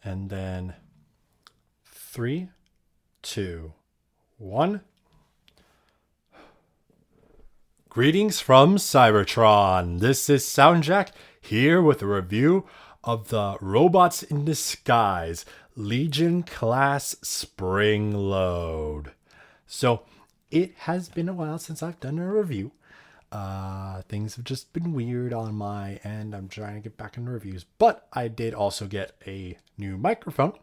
And then 3, 2, 1. Greetings from Cybertron. This is SoundJack here with a review of the Robots in Disguise Legion Class Springload. So it has been a while since I've done a review. Things have just been weird on my end. I'm trying to get back into reviews, but I did also get a new microphone.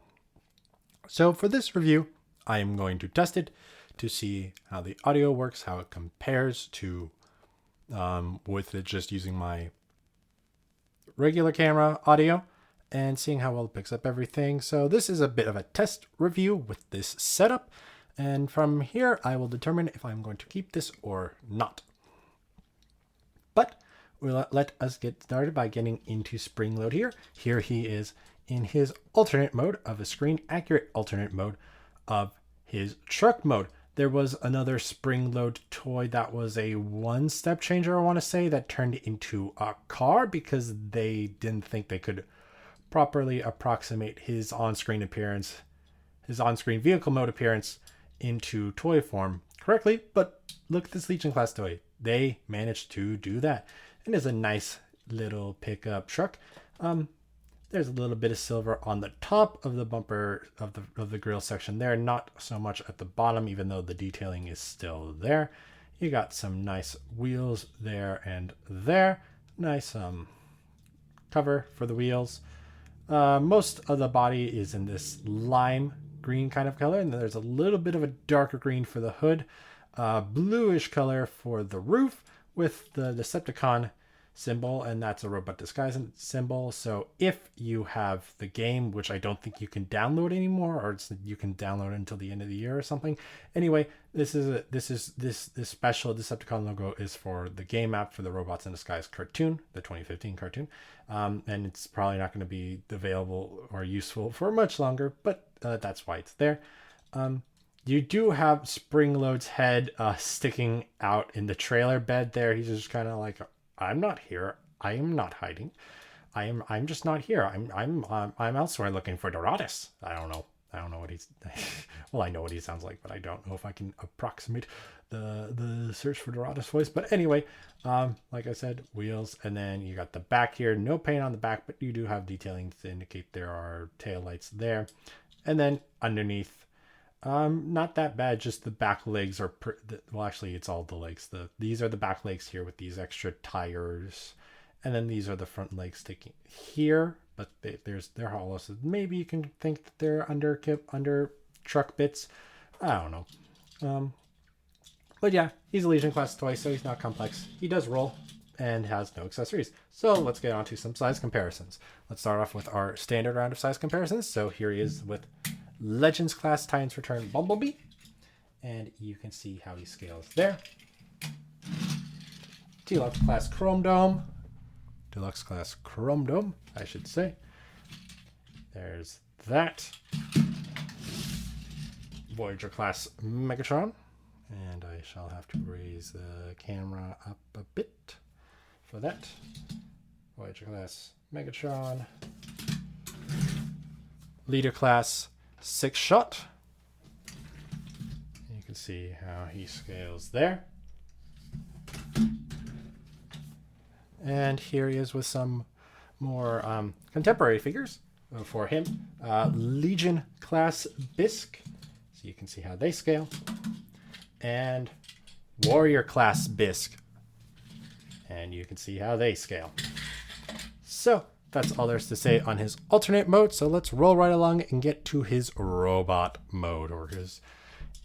So for this review, I am going to test it to see how the audio works, how it compares to with it just using my regular camera audio and seeing how well it picks up everything. So this is a bit of a test review with this setup. And from here, I will determine if I'm going to keep this or not. But let us get started by getting into Springload here. Here he is in his alternate mode of a screen accurate alternate mode of his truck mode. There was another Springload toy that was a one-step changer, I want to say, that turned into a car because they didn't think they could properly approximate his on-screen appearance, his on-screen vehicle mode appearance into toy form correctly. But look at this Legion class toy. They managed to do that. And it's a nice little pickup truck. There's a little bit of silver on the top of the bumper of the grill section there, not so much at the bottom, even though the detailing is still there. You got some nice wheels there and there. Nice cover for the wheels. Most of the body is in this lime green kind of color, and there's a little bit of a darker green for the hood. Bluish color for the roof with the Decepticon symbol, and that's a robot disguise symbol. So if you have the game, which I don't think you can download anymore, or you can download it until the end of the year or something. Anyway, this special Decepticon logo is for the game app for the Robots in Disguise cartoon, the 2015 cartoon, and it's probably not going to be available or useful for much longer, but that's why it's there. You do have Springload's head sticking out in the trailer bed there. He's just kind of like, I'm not here. I am not hiding. I'm just not here. I'm elsewhere looking for Doratus. I don't know what he's well, I know what he sounds like, but I don't know if I can approximate the search for Doratus voice. But anyway, like I said, wheels, and then you got the back here. No paint on the back, but you do have detailing to indicate there are taillights there. And then underneath, not that bad. Just the back legs are well, actually, it's all the legs. These are the back legs here with these extra tires, and then these are the front legs sticking here. But they're hollow, so maybe you can think that they're under truck bits. I don't know. But yeah, he's a Legion class toy, so he's not complex. He does roll and has no accessories. So let's get on to some size comparisons. Let's start off with our standard round of size comparisons. So here he is with Legends class Titans Return Bumblebee, and you can see how he scales there. Deluxe class Chrome Dome, I should say. There's that. Voyager class Megatron, and I shall have to raise the camera up a bit for that. Voyager class Megatron. Leader class 6-shot. You can see how he scales there. And here he is with some more contemporary figures for him. Legion class Bisque. So you can see how they scale. And Warrior class Bisque. And you can see how they scale. So that's all there's to say on his alternate mode. So let's roll right along and get to his robot mode, or his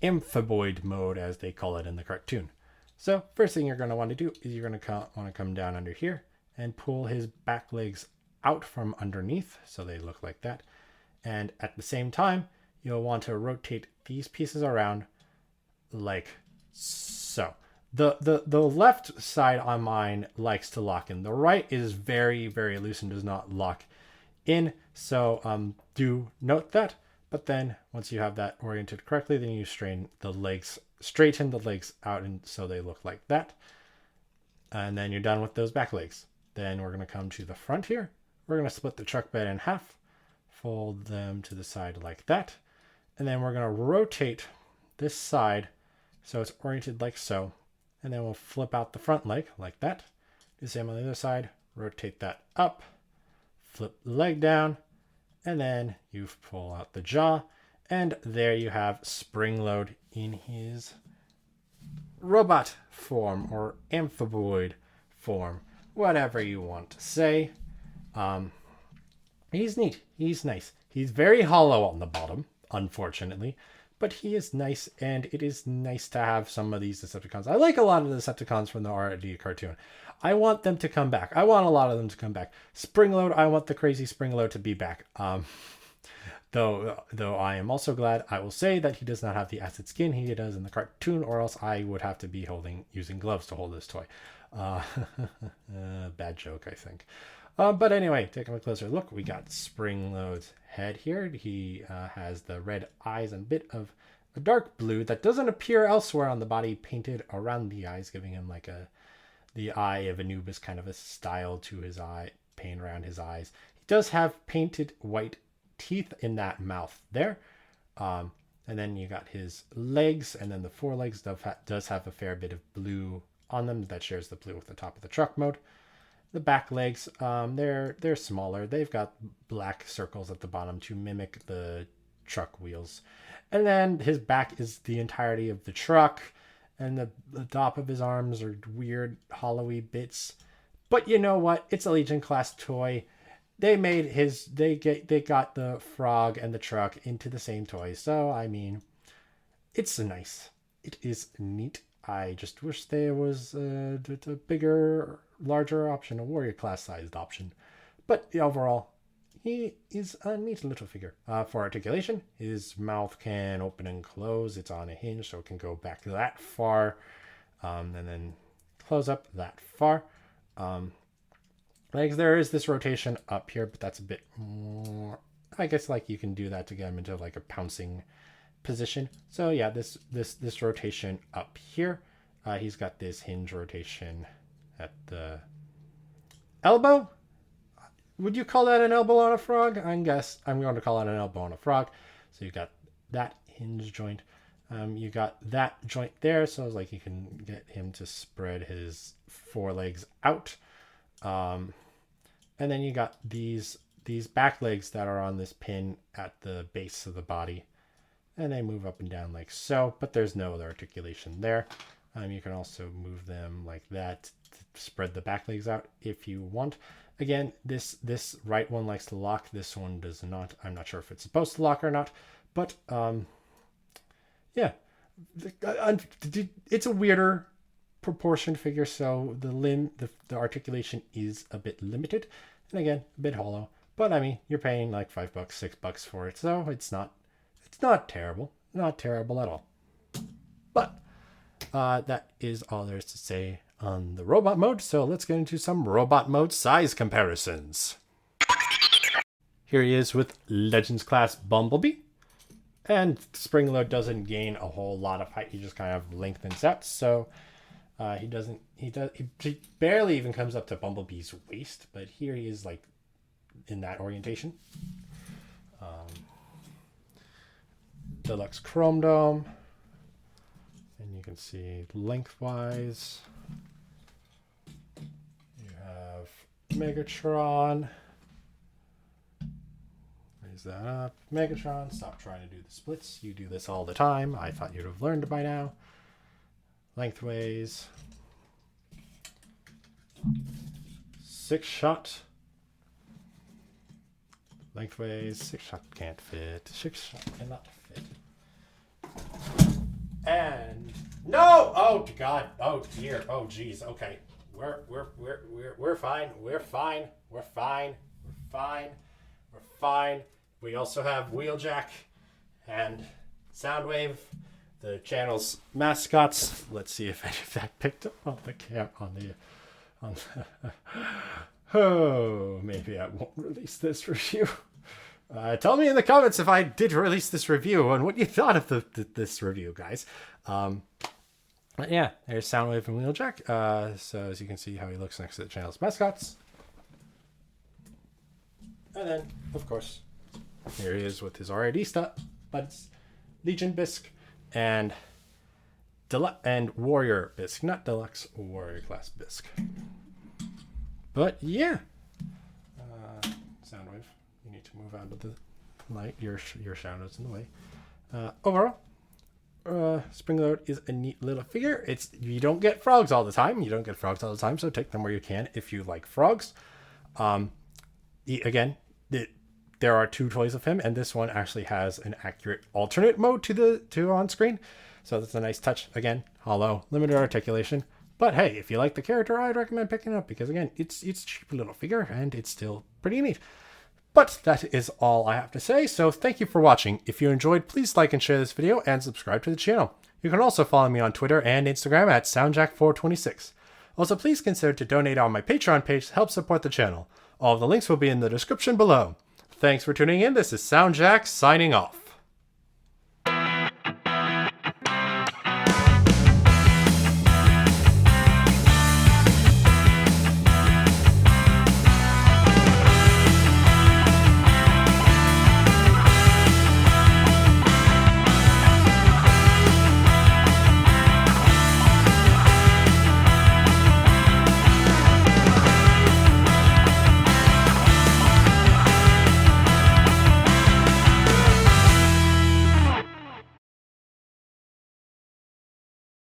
amphiboid mode, as they call it in the cartoon. So first thing you're going to want to do is you're going to want to come down under here and pull his back legs out from underneath, so they look like that. And at the same time, you'll want to rotate these pieces around like so. The left side on mine likes to lock in. The right is very, very loose and does not lock in. So do note that. But then once you have that oriented correctly, then you straighten the legs out, and so they look like that. And then you're done with those back legs. Then we're going to come to the front here. We're going to split the truck bed in half fold them to the side like that. And then we're going to rotate this side so it's oriented like so. And then we'll flip out the front leg like that. Do the same on the other side. Rotate that up. Flip the leg down. And then you pull out the jaw. And there you have Springload in his robot form or amphiboid form. Whatever you want to say. He's neat. He's nice. He's very hollow on the bottom, unfortunately. But he is nice, and it is nice to have some of these Decepticons. I like a lot of the Decepticons from the RD cartoon. I want them to come back. I want a lot of them to come back. Springload, I want the crazy Springload to be back. Though I am also glad, I will say that he does not have the acid skin he does in the cartoon, or else I would have to be using gloves to hold this toy. Bad joke, I think. But anyway, taking a closer look, we got Springload's head here. He has the red eyes and a bit of a dark blue that doesn't appear elsewhere on the body, painted around the eyes, giving him like the eye of Anubis kind of a style to his eye, paint around his eyes. He does have painted white teeth in that mouth there. And then you got his legs, and then the forelegs does have a fair bit of blue on them that shares the blue with the top of the truck mode. The back legs, they're smaller. They've got black circles at the bottom to mimic the truck wheels. And then his back is the entirety of the truck, and the top of his arms are weird hollowy bits. But you know what? It's a Legion class toy. They got the frog and the truck into the same toy. So I mean, it's nice. It is neat. I just wish there was a bigger, larger option, a warrior class sized option. But overall, he is a neat little figure. For articulation, his mouth can open and close. It's on a hinge, so it can go back that far, and then close up that far. Like there is this rotation up here, but that's a bit more, I guess, like you can do that to get him into like a pouncing position. So yeah, this rotation up here. He's got this hinge rotation at the elbow. Would you call that an elbow on a frog? I guess I'm going to call it an elbow on a frog. So you got that hinge joint. You got that joint there, so it's like you can get him to spread his forelegs out. And then you got these back legs that are on this pin at the base of the body. And they move up and down like so, but there's no other articulation there. You can also move them like that to spread the back legs out if you want. Again, this right one likes to lock. This one does not. I'm not sure if it's supposed to lock or not, but yeah, it's a weirder proportion figure, so the articulation is a bit limited, and again, a bit hollow. But I mean, you're paying like $5, $6 for it, so it's not terrible. Not terrible at all. But that is all there is to say on the robot mode. So let's get into some robot mode size comparisons. Here he is with Legends class Bumblebee. And Springload doesn't gain a whole lot of height. He just kind of lengthens out. So he barely even comes up to Bumblebee's waist. But here he is like in that orientation. Deluxe Chrome Dome, and you can see lengthwise you have Megatron. Raise that up. Megatron, stop trying to do the splits. You do this all the time. I thought you'd have learned by now. Lengthways, 6-shot. Lengthways, 6-shot can't fit. 6-shot cannot fit. And no! Oh God! Oh dear! Oh geez! Okay, we're fine. We're fine. We're fine. We're fine. We're fine. We also have Wheeljack and Soundwave, the channel's mascots. Let's see if any of that picked up on the Oh, maybe I won't release this review. Tell me in the comments if I did release this review and what you thought of this review, guys. Yeah, there's Soundwave and Wheeljack. So as you can see how he looks next to the channel's mascots. And then, of course, Here he is with his RID stuff, but it's Legion Bisque and Warrior Bisque, not Deluxe, Warrior class Bisque. But yeah, Soundwave, you need to move out of the light. Your shadow's in the way. Overall, Springload is a neat little figure. You don't get frogs all the time. So take them where you can if you like frogs. There are 2 toys of him, and this one actually has an accurate alternate mode to on screen. So that's a nice touch. Again, hollow, limited articulation. But hey, if you like the character, I'd recommend picking it up because again, it's a cheap little figure and it's still pretty neat. But that is all I have to say. So thank you for watching. If you enjoyed, please like and share this video and subscribe to the channel. You can also follow me on Twitter and Instagram at SoundJack426. Also, please consider to donate on my Patreon page to help support the channel. All of the links will be in the description below. Thanks for tuning in. This is SoundJack signing off.